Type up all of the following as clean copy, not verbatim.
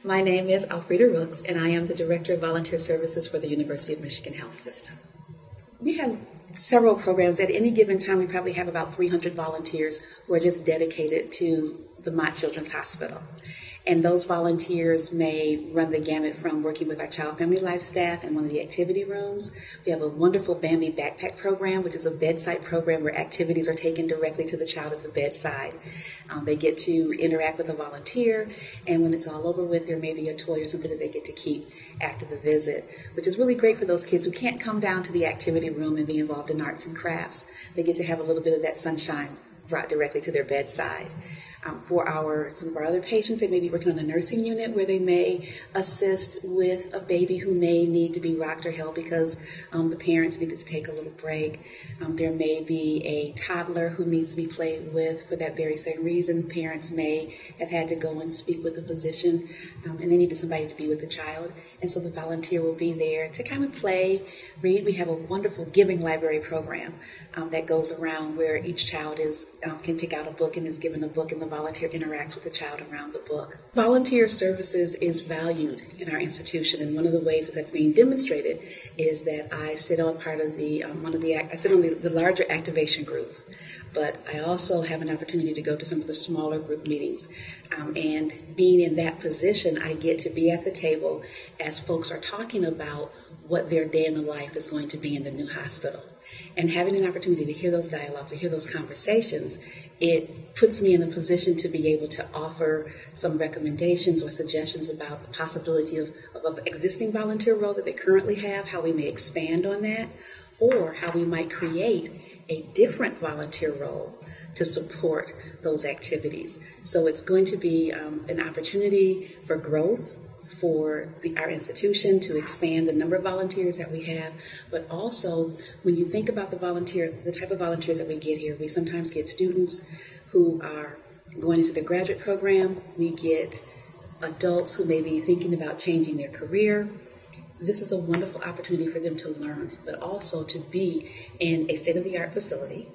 My name is Alfreda Rooks, and I am the Director of Volunteer Services for the University of Michigan Health System. We have several programs. At any given time, we probably have about 300 volunteers who are just dedicated to the Mott Children's Hospital. And those volunteers may run the gamut from working with our child family life staff in one of the activity rooms. We have a wonderful Bambi backpack program, which is a bedside program where activities are taken directly to the child at the bedside. They get to interact with a volunteer, and when it's all over with, there may be a toy or something that they get to keep after the visit, which is really great for those kids who can't come down to the activity room and be involved in arts and crafts. They get to have a little bit of that sunshine brought directly to their bedside. For some of our other patients, they may be working on a nursing unit where they may assist with a baby who may need to be rocked or held because the parents needed to take a little break. There may be a toddler who needs to be played with for that very same reason. Parents may have had to go and speak with a physician and they needed somebody to be with the child. And so the volunteer will be there to kind of play, read. We have a wonderful giving library program that goes around where each child can pick out a book and is given a book, and the volunteer interacts with the child around the book. Volunteer services is valued in our institution, and one of the ways that that's being demonstrated is that I sit on the larger activation group. But I also have an opportunity to go to some of the smaller group meetings. And being in that position, I get to be at the table as folks are talking about what their day in the life is going to be in the new hospital. And having an opportunity to hear those dialogues, to hear those conversations, it puts me in a position to be able to offer some recommendations or suggestions about the possibility of existing volunteer role that they currently have, how we may expand on that, or how we might create a different volunteer role to support those activities. So it's going to be an opportunity for growth for our institution to expand the number of volunteers that we have, but also when you think about the type of volunteers that we get here, we sometimes get students who are going into the graduate program, we get adults who may be thinking about changing their career. This is a wonderful opportunity for them to learn, but also to be in a state-of-the-art facility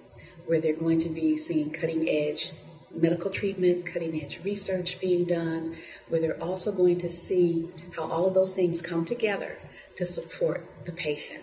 where they're going to be seeing cutting-edge medical treatment, cutting-edge research being done, where they're also going to see how all of those things come together to support the patient.